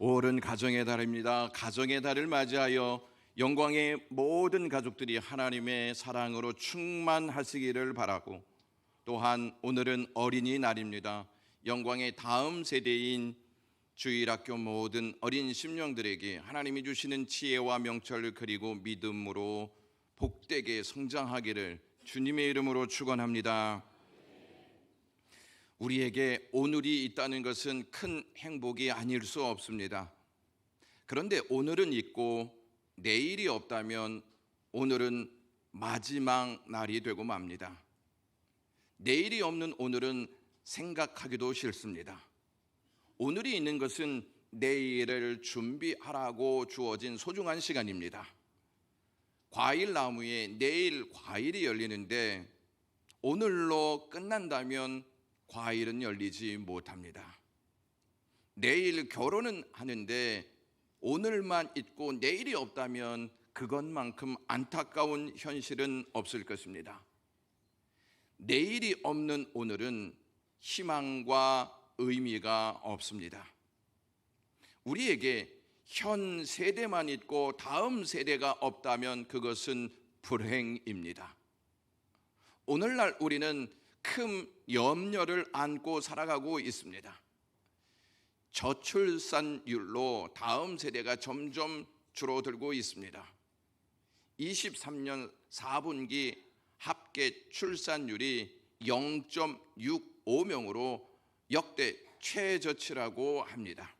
5월은 가정의 달입니다. 가정의 달을 맞이하여 영광의 모든 가족들이 하나님의 사랑으로 충만하시기를 바라고, 또한 오늘은 어린이날입니다. 영광의 다음 세대인 주일학교 모든 어린 심령들에게 하나님이 주시는 지혜와 명철을 그리고 믿음으로 복되게 성장하기를 주님의 이름으로 축원합니다. 우리에게 오늘이 있다는 것은 큰 행복이 아닐 수 없습니다. 그런데 오늘은 있고 내일이 없다면 오늘은 마지막 날이 되고 맙니다. 내일이 없는 오늘은 생각하기도 싫습니다. 오늘이 있는 것은 내일을 준비하라고 주어진 소중한 시간입니다. 과일 나무에 내일 과일이 열리는데 오늘로 끝난다면 과일은 열리지 못합니다. 내일 결혼은 하는데 오늘만 있고 내일이 없다면 그것만큼 안타까운 현실은 없을 것입니다. 내일이 없는 오늘은 희망과 의미가 없습니다. 우리에게 현 세대만 있고 다음 세대가 없다면 그것은 불행입니다. 오늘날 우리는 큰 염려를 안고 살아가고 있습니다. 저출산율로 다음 세대가 점점 줄어들고 있습니다. 23년 4분기 합계 출산율이 0.65명으로 역대 최저치라고 합니다.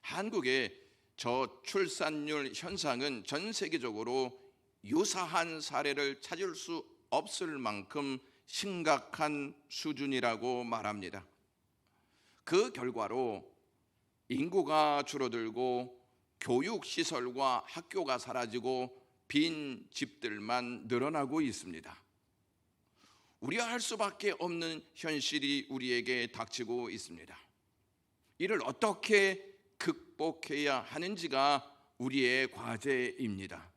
한국의 저출산율 현상은 전 세계적으로 유사한 사례를 찾을 수 없을 만큼 심각한 수준이라고 말합니다. 그 결과로 인구가 줄어들고 교육시설과 학교가 사라지고 빈 집들만 늘어나고 있습니다. 우려할 수밖에 없는 현실이 우리에게 닥치고 있습니다. 이를 어떻게 극복해야 하는지가 우리의 과제입니다.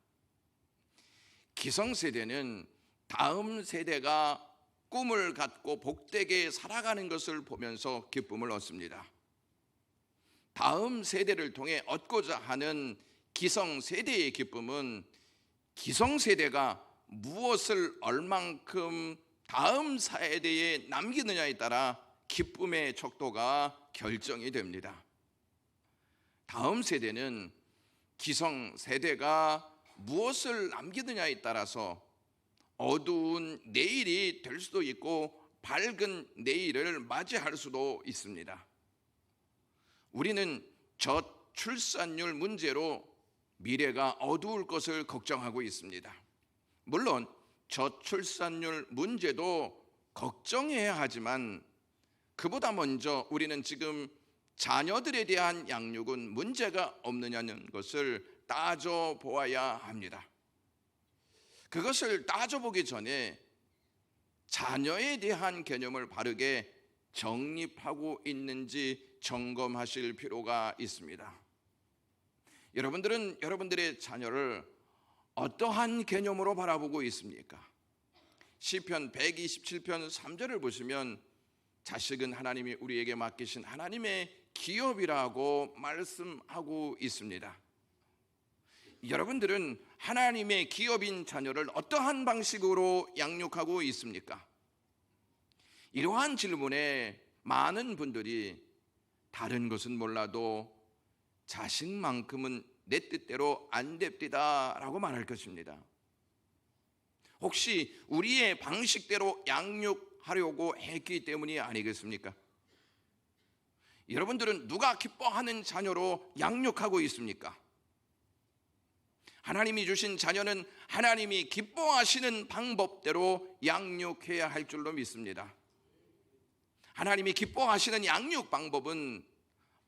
기성세대는 다음 세대가 꿈을 갖고 복되게 살아가는 것을 보면서 기쁨을 얻습니다. 다음 세대를 통해 얻고자 하는 기성세대의 기쁨은 기성세대가 무엇을 얼만큼 다음 세대에 남기느냐에 따라 기쁨의 척도가 결정이 됩니다. 다음 세대는 기성세대가 무엇을 남기느냐에 따라서 어두운 내일이 될 수도 있고 밝은 내일을 맞이할 수도 있습니다. 우리는 저출산율 문제로 미래가 어두울 것을 걱정하고 있습니다. 물론 저출산율 문제도 걱정해야 하지만 그보다 먼저 우리는 지금 자녀들에 대한 양육은 문제가 없느냐는 것을 따져보아야 합니다. 그것을 따져보기 전에 자녀에 대한 개념을 바르게 정립하고 있는지 점검하실 필요가 있습니다. 여러분들은 여러분들의 자녀를 어떠한 개념으로 바라보고 있습니까? 시편 127편 3절을 보시면 자식은 하나님이 우리에게 맡기신 하나님의 기업이라고 말씀하고 있습니다. 여러분들은 하나님의 기업인 자녀를 어떠한 방식으로 양육하고 있습니까? 이러한 질문에 많은 분들이 다른 것은 몰라도 자식만큼은 내 뜻대로 안 됩디다 라고 말할 것입니다. 혹시 우리의 방식대로 양육하려고 했기 때문이 아니겠습니까? 여러분들은 누가 기뻐하는 자녀로 양육하고 있습니까? 하나님이 주신 자녀는 하나님이 기뻐하시는 방법대로 양육해야 할 줄로 믿습니다. 하나님이 기뻐하시는 양육 방법은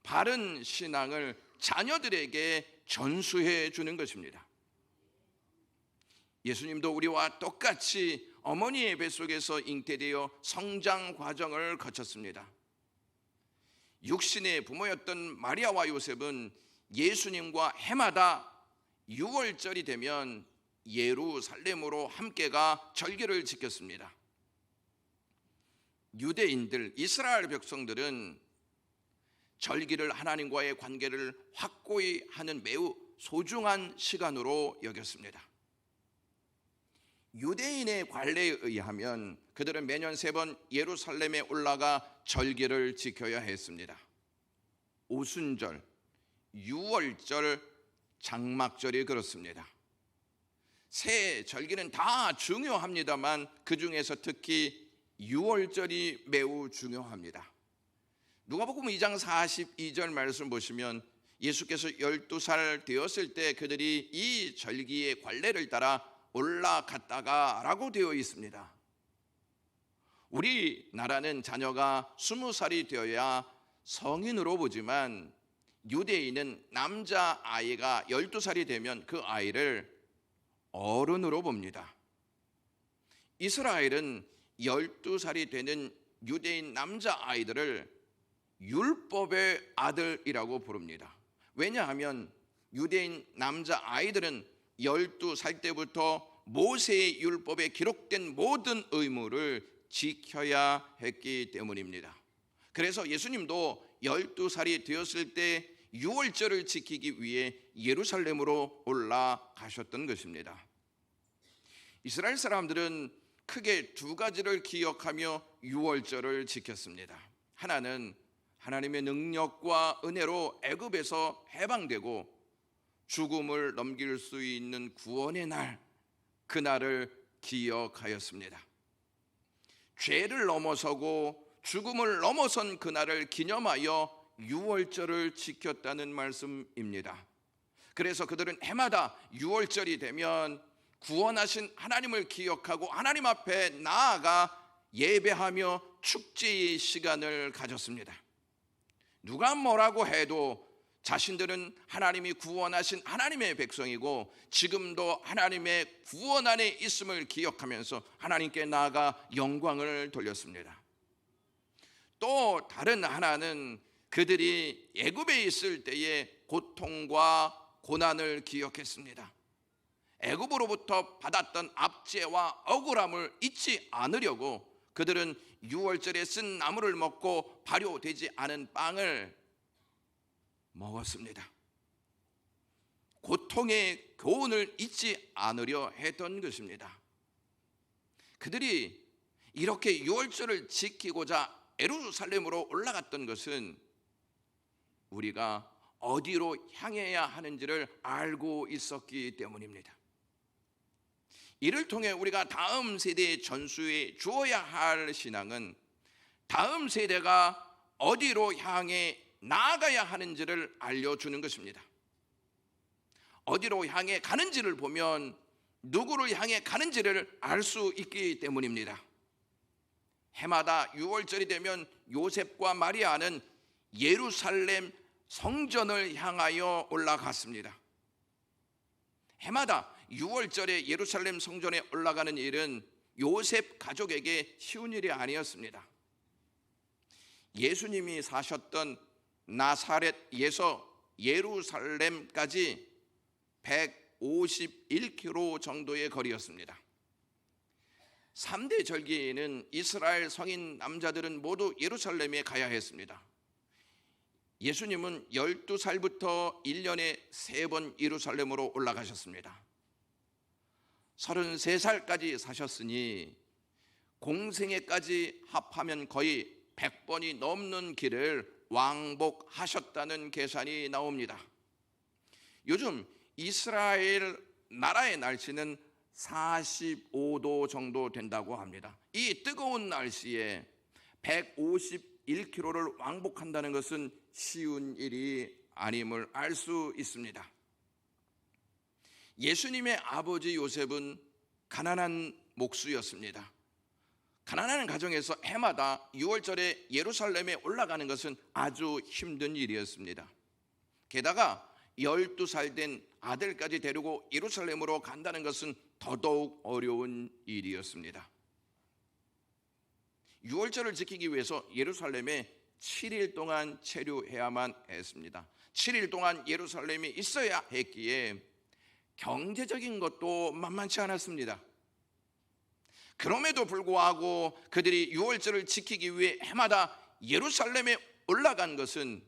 바른 신앙을 자녀들에게 전수해 주는 것입니다. 예수님도 우리와 똑같이 어머니의 뱃속에서 잉태되어 성장 과정을 거쳤습니다. 육신의 부모였던 마리아와 요셉은 예수님과 해마다 6월절이 되면 예루살렘으로 함께가 절기를 지켰습니다. 유대인들, 이스라엘 백성들은 절기를 하나님과의 관계를 확고히 하는 매우 소중한 시간으로 여겼습니다. 유대인의 관례에 의하면 그들은 매년 3번 예루살렘에 올라가 절기를 지켜야 했습니다. 오순절, 유월절, 장막절이 그렇습니다. 새 절기는 다 중요합니다만 그 중에서 특히 유월절이 매우 중요합니다. 누가복음 2장 42절 말씀 보시면 예수께서 12살 되었을 때 그들이 이 절기의 관례를 따라 올라갔다가 라고 되어 있습니다. 우리나라는 자녀가 20살이 되어야 성인으로 보지만 유대인은 남자아이가 12살이 되면 그 아이를 어른으로 봅니다. 이스라엘은 12살이 되는 유대인 남자아이들을 율법의 아들이라고 부릅니다. 왜냐하면 유대인 남자아이들은 12살 때부터 모세의 율법에 기록된 모든 의무를 지켜야 했기 때문입니다. 그래서 예수님도 12살이 되었을 때 유월절을 지키기 위해 예루살렘으로 올라가셨던 것입니다. 이스라엘 사람들은 크게 2가지를 기억하며 유월절을 지켰습니다. 하나는 하나님의 능력과 은혜로 애굽에서 해방되고 죽음을 넘길 수 있는 구원의 날, 그날을 기억하였습니다. 죄를 넘어서고 죽음을 넘어선 그날을 기념하여 유월절을 지켰다는 말씀입니다. 그래서 그들은 해마다 유월절이 되면 구원하신 하나님을 기억하고 하나님 앞에 나아가 예배하며 축제의 시간을 가졌습니다. 누가 뭐라고 해도 자신들은 하나님이 구원하신 하나님의 백성이고 지금도 하나님의 구원 안에 있음을 기억하면서 하나님께 나아가 영광을 돌렸습니다. 또 다른 하나는 그들이 애굽에 있을 때의 고통과 고난을 기억했습니다. 애굽으로부터 받았던 압제와 억울함을 잊지 않으려고 그들은 유월절에 쓴 나물을 먹고 발효되지 않은 빵을 먹었습니다. 고통의 교훈을 잊지 않으려 했던 것입니다. 그들이 이렇게 유월절을 지키고자 예루살렘으로 올라갔던 것은 우리가 어디로 향해야 하는지를 알고 있었기 때문입니다. 이를 통해 우리가 다음 세대의 전수에 주어야 할 신앙은 다음 세대가 어디로 향해 나아가야 하는지를 알려주는 것입니다. 어디로 향해 가는지를 보면 누구를 향해 가는지를 알 수 있기 때문입니다. 해마다 유월절이 되면 요셉과 마리아는 예루살렘 성전을 향하여 올라갔습니다. 해마다 유월절에 예루살렘 성전에 올라가는 일은 요셉 가족에게 쉬운 일이 아니었습니다. 예수님이 사셨던 나사렛에서 예루살렘까지 151km 정도의 거리였습니다. 3대 절기에는 이스라엘 성인 남자들은 모두 예루살렘에 가야 했습니다. 예수님은 12살부터 1년에 3번 예루살렘으로 올라가셨습니다. 33살까지 사셨으니 공생애까지 합하면 거의 100번이 넘는 길을 왕복하셨다는 계산이 나옵니다. 요즘 이스라엘 나라의 날씨는 45도 정도 된다고 합니다. 이 뜨거운 날씨에 151km를 왕복한다는 것은 쉬운 일이 아님을 알 수 있습니다. 예수님의 아버지 요셉은 가난한 목수였습니다. 가난한 가정에서 해마다 6월절에 예루살렘에 올라가는 것은 아주 힘든 일이었습니다. 게다가 12살 된 아들까지 데리고 예루살렘으로 간다는 것은 더더욱 어려운 일이었습니다. 6월절을 지키기 위해서 예루살렘에 7일 동안 체류해야만 했습니다. 7일 동안 예루살렘에 있어야 했기에 경제적인 것도 만만치 않았습니다. 그럼에도 불구하고 그들이 6월절을 지키기 위해 해마다 예루살렘에 올라간 것은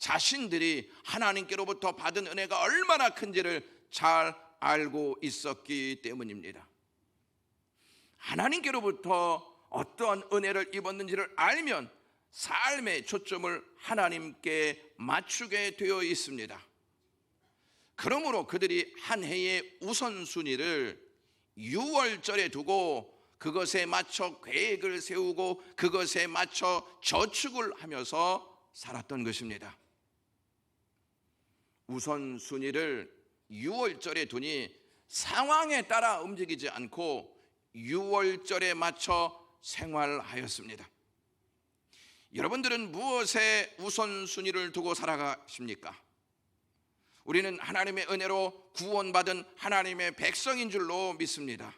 자신들이 하나님께로부터 받은 은혜가 얼마나 큰지를 잘 알고 있었기 때문입니다. 하나님께로부터 어떠한 은혜를 입었는지를 알면 삶의 초점을 하나님께 맞추게 되어 있습니다. 그러므로 그들이 한 해의 우선순위를 유월절에 두고 그것에 맞춰 계획을 세우고 그것에 맞춰 저축을 하면서 살았던 것입니다. 우선순위를 유월절에 두니 상황에 따라 움직이지 않고 유월절에 맞춰 생활하였습니다. 여러분들은 무엇에 우선순위를 두고 살아가십니까? 우리는 하나님의 은혜로 구원받은 하나님의 백성인 줄로 믿습니다.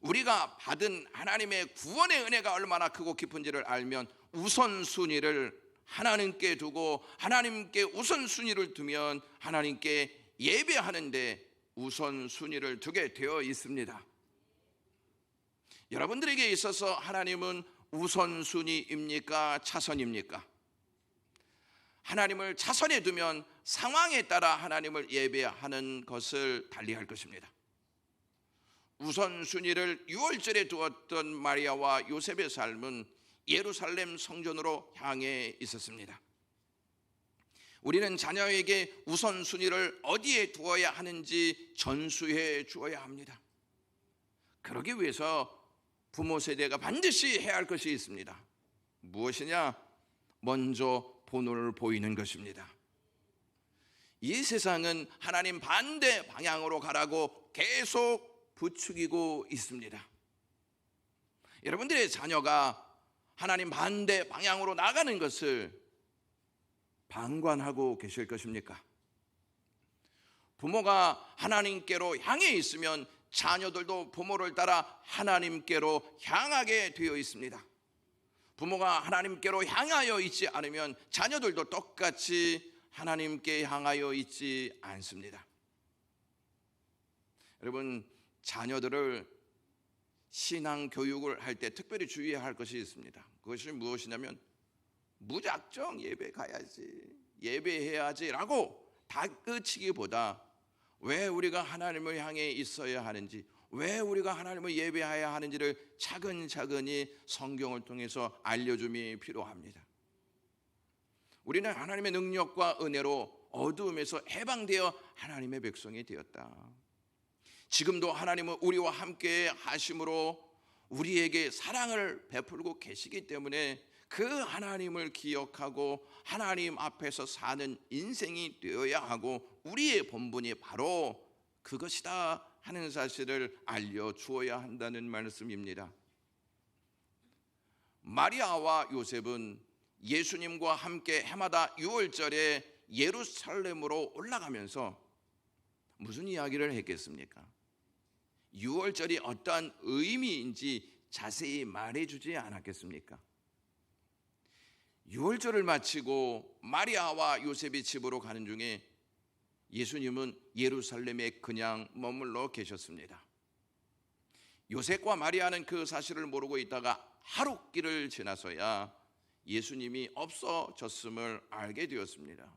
우리가 받은 하나님의 구원의 은혜가 얼마나 크고 깊은지를 알면 우선순위를 하나님께 두고 하나님께 우선순위를 두면 하나님께 예배하는데 우선순위를 두게 되어 있습니다. 여러분들에게 있어서 하나님은 우선순위입니까? 차선입니까? 하나님을 차선에 두면 상황에 따라 하나님을 예배하는 것을 달리할 것입니다. 우선순위를 유월절에 두었던 마리아와 요셉의 삶은 예루살렘 성전으로 향해 있었습니다. 우리는 자녀에게 우선순위를 어디에 두어야 하는지 전수해 주어야 합니다. 그러기 위해서 부모 세대가 반드시 해야 할 것이 있습니다. 무엇이냐? 먼저 본을 보이는 것입니다. 이 세상은 하나님 반대 방향으로 가라고 계속 부추기고 있습니다. 여러분들의 자녀가 하나님 반대 방향으로 나가는 것을 방관하고 계실 것입니까? 부모가 하나님께로 향해 있으면 자녀들도 부모를 따라 하나님께로 향하게 되어 있습니다. 부모가 하나님께로 향하여 있지 않으면 자녀들도 똑같이 하나님께 향하여 있지 않습니다. 여러분, 자녀들을 신앙 교육을 할 때 특별히 주의해야 할 것이 있습니다. 그것이 무엇이냐면 무작정 예배 가야지, 예배해야지 라고 다그치기보다 왜 우리가 하나님을 향해 있어야 하는지, 왜 우리가 하나님을 예배해야 하는지를 차근차근히 성경을 통해서 알려줌이 필요합니다. 우리는 하나님의 능력과 은혜로 어두움에서 해방되어 하나님의 백성이 되었다. 지금도 하나님은 우리와 함께 하심으로 우리에게 사랑을 베풀고 계시기 때문에 그 하나님을 기억하고 하나님 앞에서 사는 인생이 되어야 하고 우리의 본분이 바로 그것이다 하는 사실을 알려주어야 한다는 말씀입니다. 마리아와 요셉은 예수님과 함께 해마다 유월절에 예루살렘으로 올라가면서 무슨 이야기를 했겠습니까? 유월절이 어떠한 의미인지 자세히 말해주지 않았겠습니까? 유월절을 마치고 마리아와 요셉이 집으로 가는 중에 예수님은 예루살렘에 그냥 머물러 계셨습니다. 요셉과 마리아는 그 사실을 모르고 있다가 하룻길을 지나서야 예수님이 없어졌음을 알게 되었습니다.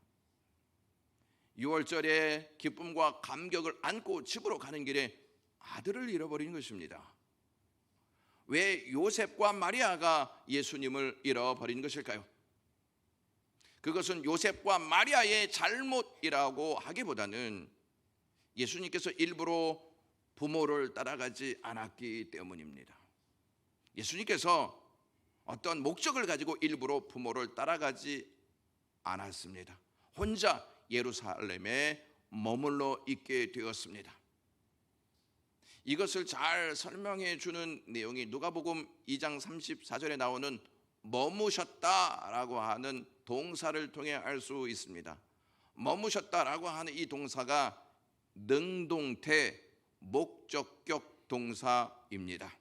유월절에 기쁨과 감격을 안고 집으로 가는 길에 아들을 잃어버린 것입니다. 왜 요셉과 마리아가 예수님을 잃어버린 것일까요? 그것은 요셉과 마리아의 잘못이라고 하기보다는 예수님께서 일부러 부모를 따라가지 않았기 때문입니다. 예수님께서 어떤 목적을 가지고 일부러 부모를 따라가지 않았습니다. 혼자 예루살렘에 머물러 있게 되었습니다. 이것을 잘 설명해 주는 내용이 누가복음 2장 34절에 나오는 머무셨다라고 하는 동사를 통해 알 수 있습니다. 머무셨다라고 하는 이 동사가 능동태 목적격 동사입니다.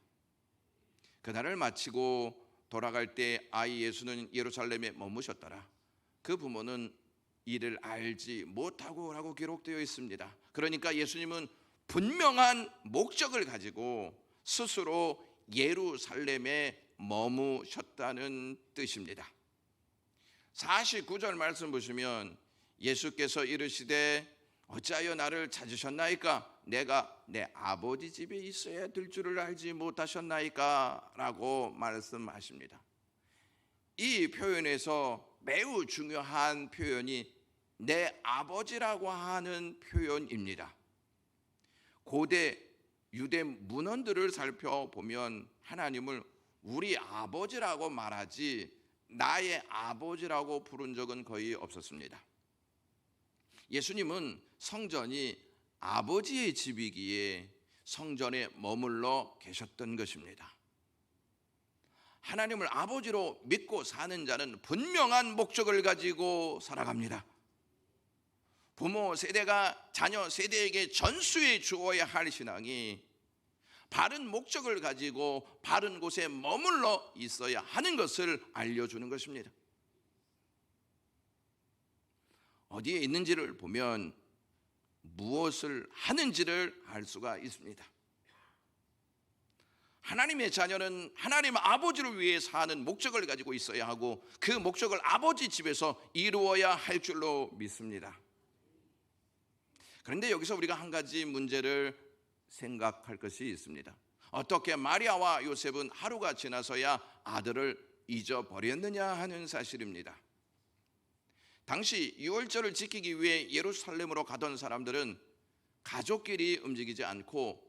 그날을 마치고 돌아갈 때 아이 예수는 예루살렘에 머무셨더라. 그 부모는 이를 알지 못하고라고 기록되어 있습니다. 그러니까 예수님은 분명한 목적을 가지고 스스로 예루살렘에 머무셨다는 뜻입니다. 49절 말씀 보시면 예수께서 이르시되 어찌하여 나를 찾으셨나이까? 내가 내 아버지 집에 있어야 될 줄을 알지 못하셨나이까? 라고 말씀하십니다. 이 표현에서 매우 중요한 표현이 내 아버지라고 하는 표현입니다. 고대 유대 문헌들을 살펴보면 하나님을 우리 아버지라고 말하지 나의 아버지라고 부른 적은 거의 없었습니다. 예수님은 성전이 아버지의 집이기에 성전에 머물러 계셨던 것입니다. 하나님을 아버지로 믿고 사는 자는 분명한 목적을 가지고 살아갑니다. 부모 세대가 자녀 세대에게 전수해 주어야 할 신앙이 바른 목적을 가지고 바른 곳에 머물러 있어야 하는 것을 알려주는 것입니다. 어디에 있는지를 보면 무엇을 하는지를 알 수가 있습니다. 하나님의 자녀는 하나님 아버지를 위해 사는 목적을 가지고 있어야 하고 그 목적을 아버지 집에서 이루어야 할 줄로 믿습니다. 그런데 여기서 우리가 한 가지 문제를 생각할 것이 있습니다. 어떻게 마리아와 요셉은 하루가 지나서야 아들을 잊어버렸느냐 하는 사실입니다. 당시 유월절을 지키기 위해 예루살렘으로 가던 사람들은 가족끼리 움직이지 않고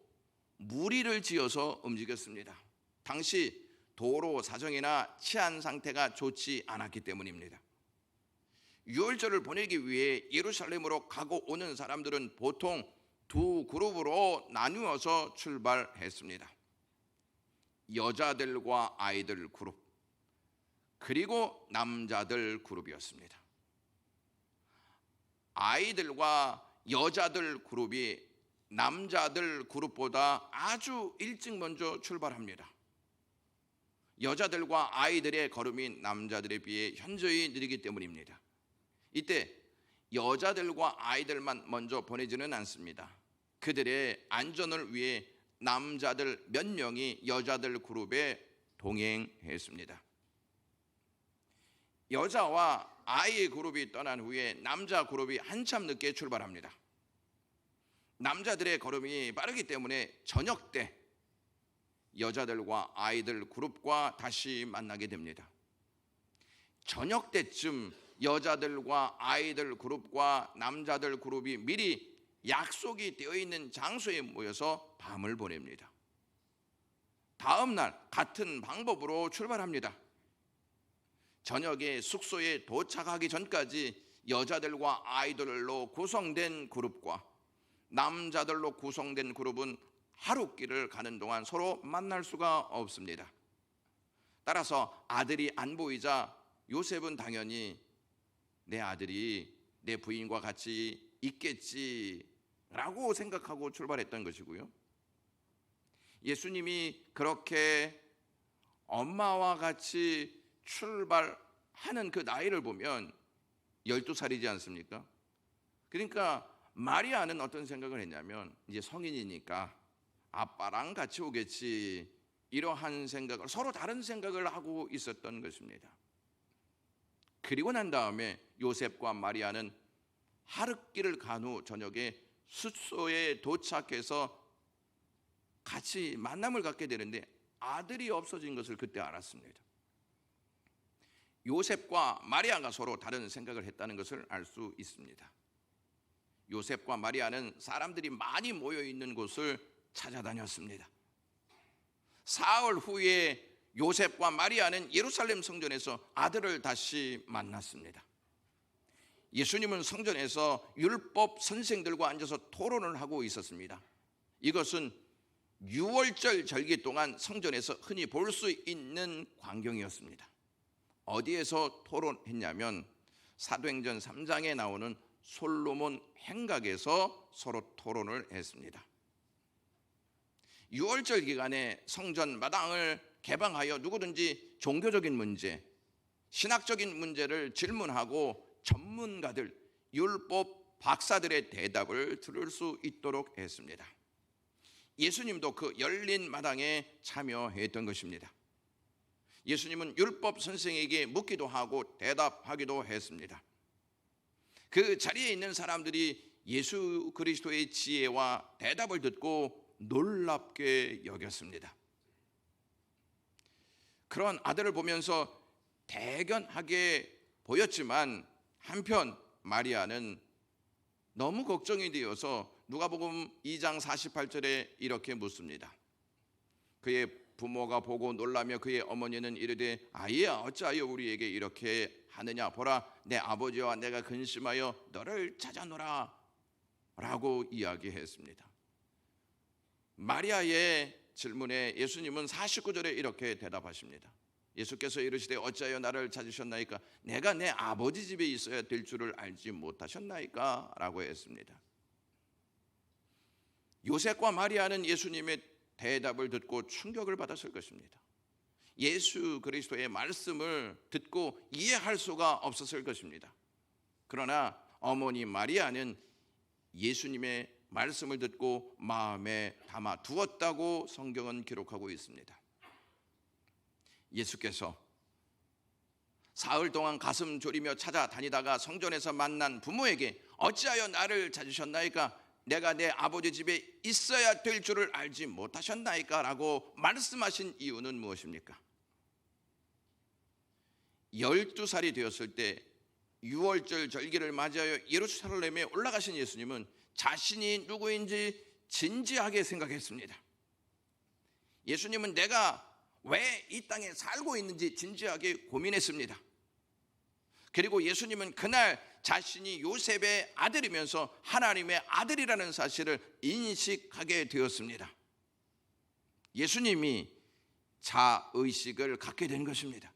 무리를 지어서 움직였습니다. 당시 도로 사정이나 치안 상태가 좋지 않았기 때문입니다. 유월절을 보내기 위해 예루살렘으로 가고 오는 사람들은 보통 두 그룹으로 나누어서 출발했습니다. 여자들과 아이들 그룹, 그리고 남자들 그룹이었습니다. 아이들과 여자들 그룹이 남자들 그룹보다 아주 일찍 먼저 출발합니다. 여자들과 아이들의 걸음이 남자들에 비해 현저히 느리기 때문입니다. 이때 여자들과 아이들만 먼저 보내지는 않습니다. 그들의 안전을 위해 남자들 몇 명이 여자들 그룹에 동행했습니다. 여자와 아이 그룹이 떠난 후에 남자 그룹이 한참 늦게 출발합니다. 남자들의 걸음이 빠르기 때문에 저녁 때 여자들과 아이들 그룹과 다시 만나게 됩니다. 저녁 때쯤 여자들과 아이들 그룹과 남자들 그룹이 미리 약속이 되어 있는 장소에 모여서 밤을 보냅니다. 다음 날 같은 방법으로 출발합니다. 저녁에 숙소에 도착하기 전까지 여자들과 아이들로 구성된 그룹과 남자들로 구성된 그룹은 하룻길을 가는 동안 서로 만날 수가 없습니다. 따라서 아들이 안 보이자 요셉은 당연히 내 아들이 내 부인과 같이 있겠지라고 생각하고 출발했던 것이고요. 예수님이 그렇게 엄마와 같이 출발하는 그 나이를 보면 12살이지 않습니까? 그러니까 마리아는 어떤 생각을 했냐면 이제 성인이니까 아빠랑 같이 오겠지, 이러한 생각을, 서로 다른 생각을 하고 있었던 것입니다. 그리고 난 다음에 요셉과 마리아는 하룻길을 간 후 저녁에 숙소에 도착해서 같이 만남을 갖게 되는데 아들이 없어진 것을 그때 알았습니다. 요셉과 마리아가 서로 다른 생각을 했다는 것을 알 수 있습니다. 요셉과 마리아는 사람들이 많이 모여 있는 곳을 찾아다녔습니다. 사흘 후에 요셉과 마리아는 예루살렘 성전에서 아들을 다시 만났습니다. 예수님은 성전에서 율법 선생들과 앉아서 토론을 하고 있었습니다. 이것은 유월절 절기 동안 성전에서 흔히 볼 수 있는 광경이었습니다. 어디에서 토론했냐면 사도행전 3장에 나오는 솔로몬 행각에서 서로 토론을 했습니다. 유월절 기간에 성전 마당을 개방하여 누구든지 종교적인 문제, 신학적인 문제를 질문하고 전문가들, 율법 박사들의 대답을 들을 수 있도록 했습니다. 예수님도 그 열린 마당에 참여했던 것입니다. 예수님은 율법 선생에게 묻기도 하고 대답하기도 했습니다. 그 자리에 있는 사람들이 예수 그리스도의 지혜와 대답을 듣고 놀랍게 여겼습니다. 그런 아들을 보면서 대견하게 보였지만 한편 마리아는 너무 걱정이 되어서 누가복음 2장 48절에 이렇게 묻습니다. 그의 부모가 보고 놀라며 그의 어머니는 이르되 아이야 어찌하여 우리에게 이렇게 하느냐 보라 내 아버지와 내가 근심하여 너를 찾아노라 라고 이야기했습니다. 마리아의 질문에 예수님은 49절에 이렇게 대답하십니다. 예수께서 이르시되 어찌하여 나를 찾으셨나이까 내가 내 아버지 집에 있어야 될 줄을 알지 못하셨나이까 라고 했습니다. 요셉과 마리아는 예수님의 대답을 듣고 충격을 받았을 것입니다. 예수 그리스도의 말씀을 듣고 이해할 수가 없었을 것입니다. 그러나 어머니 마리아는 예수님의 말씀을 듣고 마음에 담아 두었다고 성경은 기록하고 있습니다. 예수께서 사흘 동안 가슴 졸이며 찾아다니다가 성전에서 만난 부모에게 어찌하여 나를 찾으셨나이까 내가 내 아버지 집에 있어야 될 줄을 알지 못하셨나이까 라고 말씀하신 이유는 무엇입니까? 12살이 되었을 때 유월절 절기를 맞이하여 예루살렘에 올라가신 예수님은 자신이 누구인지 진지하게 생각했습니다. 예수님은 내가 왜 이 땅에 살고 있는지 진지하게 고민했습니다. 그리고 예수님은 그날 자신이 요셉의 아들이면서 하나님의 아들이라는 사실을 인식하게 되었습니다. 예수님이 자의식을 갖게 된 것입니다.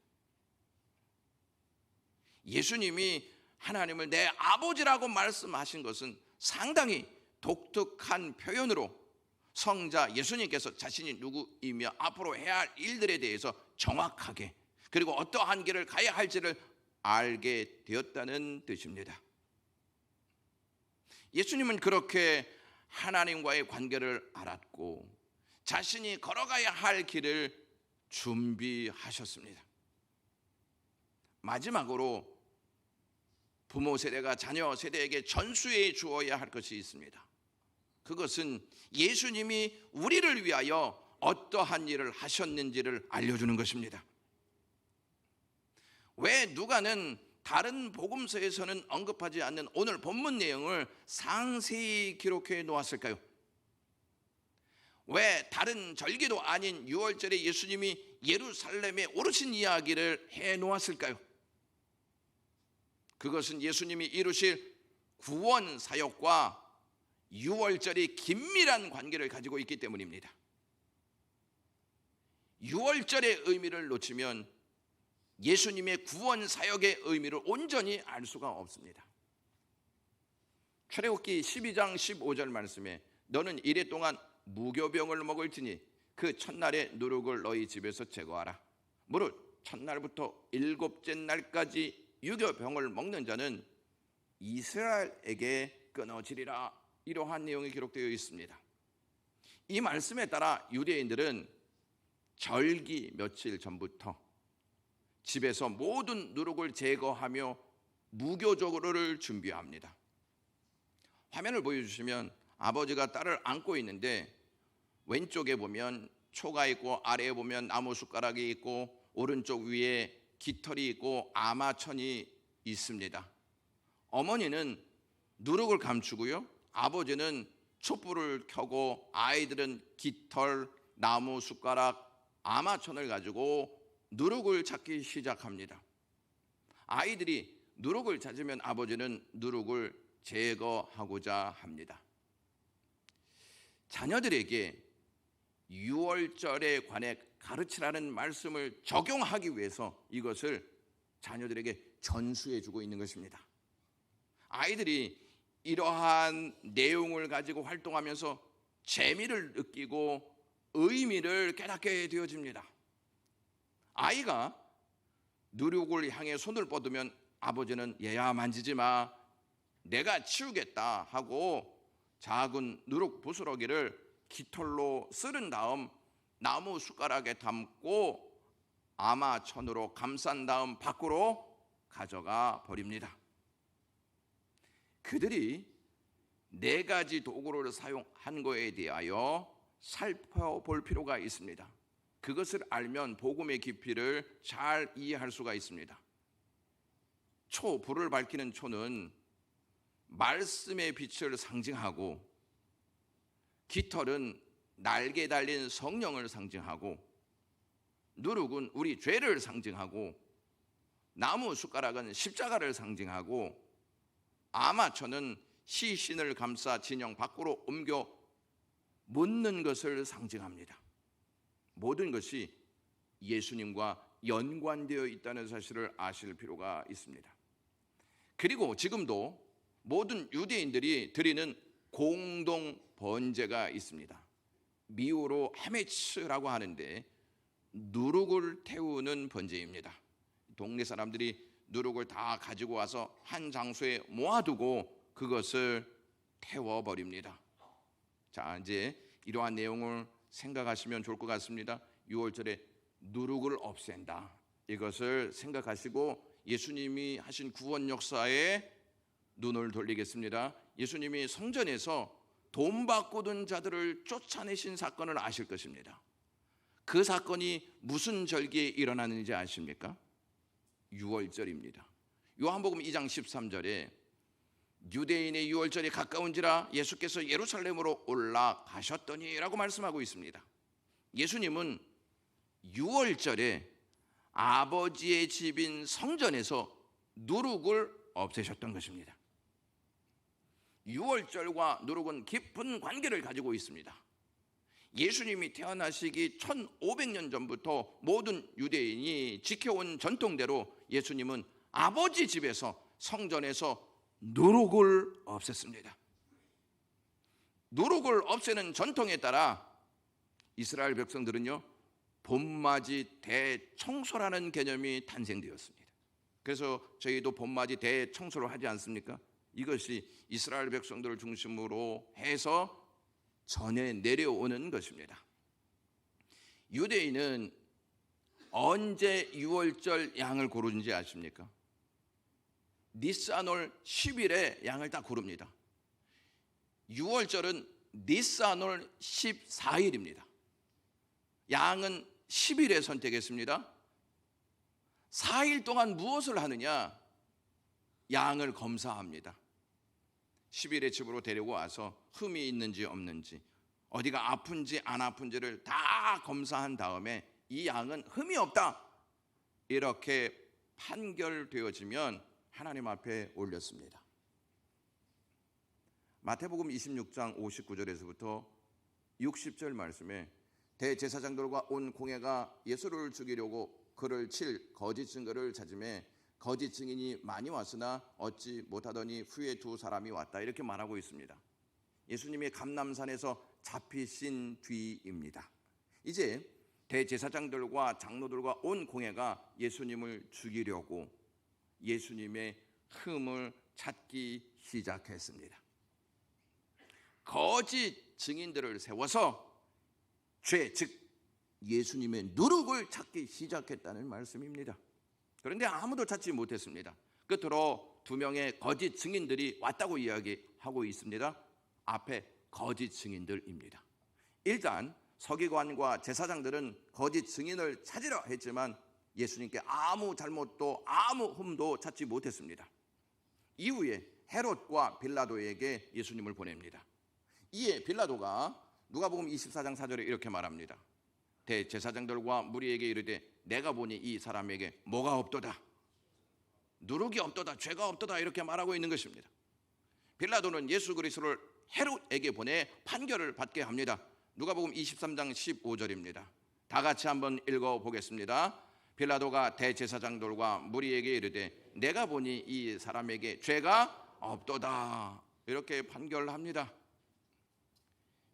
예수님이 하나님을 내 아버지라고 말씀하신 것은 상당히 독특한 표현으로 성자 예수님께서 자신이 누구이며 앞으로 해야 할 일들에 대해서 정확하게 그리고 어떠한 길을 가야 할지를 알게 되었다는 뜻입니다. 예수님은 그렇게 하나님과의 관계를 알았고 자신이 걸어가야 할 길을 준비하셨습니다. 마지막으로 부모 세대가 자녀 세대에게 전수해 주어야 할 것이 있습니다. 그것은 예수님이 우리를 위하여 어떠한 일을 하셨는지를 알려주는 것입니다. 왜 누가는 다른 복음서에서는 언급하지 않는 오늘 본문 내용을 상세히 기록해 놓았을까요? 왜 다른 절기도 아닌 유월절에 예수님이 예루살렘에 오르신 이야기를 해 놓았을까요? 그것은 예수님이 이루실 구원 사역과 유월절이 긴밀한 관계를 가지고 있기 때문입니다. 유월절의 의미를 놓치면 예수님의 구원 사역의 의미를 온전히 알 수가 없습니다. 출애굽기 12장 15절 말씀에 너는 이래 동안 무교병을 먹을지니 그 첫날의 누룩을 너희 집에서 제거하라. 무릇 첫날부터 일곱째 날까지 유교병을 먹는 자는 이스라엘에게 끊어지리라. 이러한 내용이 기록되어 있습니다. 이 말씀에 따라 유대인들은 절기 며칠 전부터 집에서 모든 누룩을 제거하며 무교적으로를 준비합니다. 화면을 보여주시면 아버지가 딸을 안고 있는데 왼쪽에 보면 초가 있고 아래에 보면 나무 숟가락이 있고 오른쪽 위에 깃털이 있고 아마천이 있습니다. 어머니는 누룩을 감추고요. 아버지는 촛불을 켜고 아이들은 깃털, 나무 숟가락, 아마천을 가지고 누룩을 찾기 시작합니다. 아이들이 누룩을 찾으면 아버지는 누룩을 제거하고자 합니다. 자녀들에게 유월절에 관해 가르치라는 말씀을 적용하기 위해서 이것을 자녀들에게 전수해 주고 있는 것입니다. 아이들이 이러한 내용을 가지고 활동하면서 재미를 느끼고 의미를 깨닫게 되어집니다. 아이가 누룩을 향해 손을 뻗으면 아버지는 얘야 만지지 마, 내가 치우겠다 하고 작은 누룩 부스러기를 깃털로 쓸은 다음 나무 숟가락에 담고 아마천으로 감싼 다음 밖으로 가져가 버립니다. 그들이 4가지 도구를 사용한 거에 대하여 살펴볼 필요가 있습니다. 그것을 알면 복음의 깊이를 잘 이해할 수가 있습니다. 불을 밝히는 초는 말씀의 빛을 상징하고, 깃털은 날개 달린 성령을 상징하고, 누룩은 우리 죄를 상징하고, 나무 숟가락은 십자가를 상징하고, 아마천은 시신을 감싸 진영 밖으로 옮겨 묻는 것을 상징합니다. 모든 것이 예수님과 연관되어 있다는 사실을 아실 필요가 있습니다. 그리고 지금도 모든 유대인들이 드리는 공동 번제가 있습니다. 미호로 하메츠라고 하는데 누룩을 태우는 번제입니다. 동네 사람들이 누룩을 다 가지고 와서 한 장소에 모아두고 그것을 태워버립니다. 자, 이제 이러한 내용을 생각하시면 좋을 것 같습니다. 6월절에 누룩을 없앤다, 이것을 생각하시고 예수님이 하신 구원 역사에 눈을 돌리겠습니다. 예수님이 성전에서 돈 바꾸던 자들을 쫓아내신 사건을 아실 것입니다. 그 사건이 무슨 절기에 일어나는지 아십니까? 6월절입니다. 요한복음 2장 13절에 유대인의 6월절이 가까운지라 예수께서 예루살렘으로 올라가셨더니 라고 말씀하고 있습니다. 예수님은 6월절에 아버지의 집인 성전에서 누룩을 없애셨던 것입니다. 6월절과 누룩은 깊은 관계를 가지고 있습니다. 예수님이 태어나시기 1500년 전부터 모든 유대인이 지켜온 전통대로 예수님은 아버지 집에서, 성전에서 누룩을 없앴습니다. 누룩을 없애는 전통에 따라 이스라엘 백성들은요, 봄맞이 대청소라는 개념이 탄생되었습니다. 그래서 저희도 봄맞이 대청소를 하지 않습니까? 이것이 이스라엘 백성들을 중심으로 해서 전해 내려오는 것입니다. 유대인은 언제 6월절 양을 고르는지 아십니까? 니스안월 10일에 양을 다 고릅니다. 6월절은 니스안월 14일입니다. 양은 10일에 선택했습니다. 4일 동안 무엇을 하느냐? 양을 검사합니다. 10일에 집으로 데리고 와서 흠이 있는지 없는지, 어디가 아픈지 안 아픈지를 다 검사한 다음에 이 양은 흠이 없다, 이렇게 판결되어지면 하나님 앞에 올렸습니다. 마태복음 26장 59절에서부터 60절 말씀에 대제사장들과 온 공회가 예수를 죽이려고 그를 칠 거짓 증거를 찾음에 거짓 증인이 많이 왔으나 얻지 못하더니 후에 2 사람이 왔다, 이렇게 말하고 있습니다. 예수님이 감람산에서 잡히신 뒤입니다. 이제 대제사장들과 장로들과 온 공회가 예수님을 죽이려고 예수님의 흠을 찾기 시작했습니다. 거짓 증인들을 세워서 죄, 즉 예수님의 누룩을 찾기 시작했다는 말씀입니다. 그런데 아무도 찾지 못했습니다. 끝으로 2명의 거짓 증인들이 왔다고 이야기하고 있습니다. 앞에 거짓 증인들입니다. 일단 서기관과 제사장들은 거짓 증인을 찾으려 했지만 예수님께 아무 잘못도 아무 흠도 찾지 못했습니다. 이후에 헤롯과 빌라도에게 예수님을 보냅니다. 이에 빌라도가 누가복음 24장 4절에 이렇게 말합니다. 대제사장들과 무리에게 이르되 내가 보니 이 사람에게 뭐가 없도다, 누룩이 없도다, 죄가 없도다, 이렇게 말하고 있는 것입니다. 빌라도는 예수 그리스도를 헤롯에게 보내 판결을 받게 합니다. 누가복음 23장 15절입니다. 다 같이 한번 읽어보겠습니다. 빌라도가 대제사장들과 무리에게 이르되 내가 보니 이 사람에게 죄가 없도다, 이렇게 판결합니다.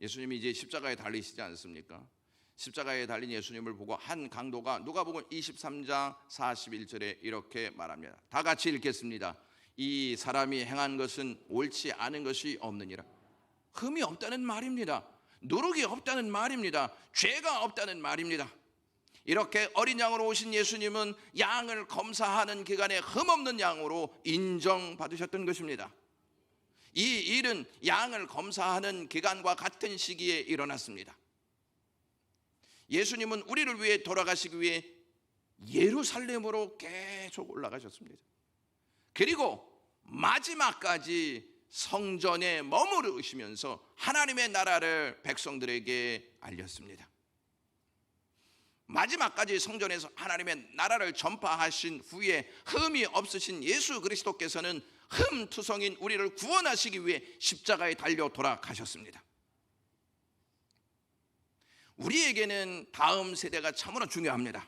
예수님이 이제 십자가에 달리시지 않습니까? 십자가에 달린 예수님을 보고 한 강도가 누가복음 23장 41절에 이렇게 말합니다. 다 같이 읽겠습니다. 이 사람이 행한 것은 옳지 않은 것이 없느니라. 흠이 없다는 말입니다. 누룩이 없다는 말입니다. 죄가 없다는 말입니다. 이렇게 어린 양으로 오신 예수님은 양을 검사하는 기간에 흠없는 양으로 인정받으셨던 것입니다. 이 일은 양을 검사하는 기간과 같은 시기에 일어났습니다. 예수님은 우리를 위해 돌아가시기 위해 예루살렘으로 계속 올라가셨습니다. 그리고 마지막까지 성전에 머무르시면서 하나님의 나라를 백성들에게 알렸습니다. 마지막까지 성전에서 하나님의 나라를 전파하신 후에 흠이 없으신 예수 그리스도께서는 흠투성인 우리를 구원하시기 위해 십자가에 달려 돌아가셨습니다. 우리에게는 다음 세대가 참으로 중요합니다.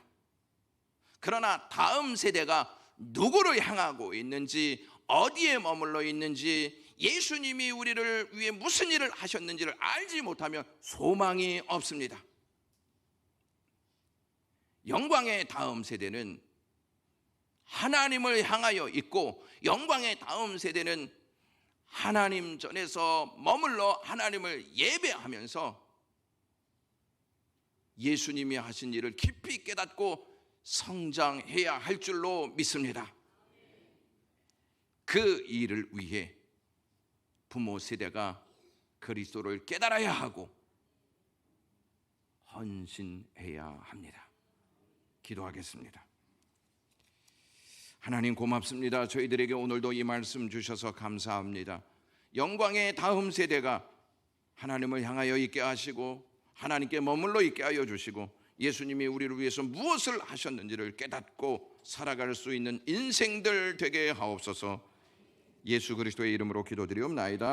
그러나 다음 세대가 누구를 향하고 있는지, 어디에 머물러 있는지, 예수님이 우리를 위해 무슨 일을 하셨는지를 알지 못하면 소망이 없습니다. 영광의 다음 세대는 하나님을 향하여 있고, 영광의 다음 세대는 하나님 전에서 머물러 하나님을 예배하면서 예수님이 하신 일을 깊이 깨닫고 성장해야 할 줄로 믿습니다. 그 일을 위해 부모 세대가 그리스도를 깨달아야 하고 헌신해야 합니다. 기도하겠습니다. 하나님 고맙습니다. 저희들에게 오늘도 이 말씀 주셔서 감사합니다. 영광의 다음 세대가 하나님을 향하여 있게 하시고 하나님께 머물러 있게 하여 주시고 예수님이 우리를 위해서 무엇을 하셨는지를 깨닫고 살아갈 수 있는 인생들 되게 하옵소서. 예수 그리스도의 이름으로 기도드리옵나이다.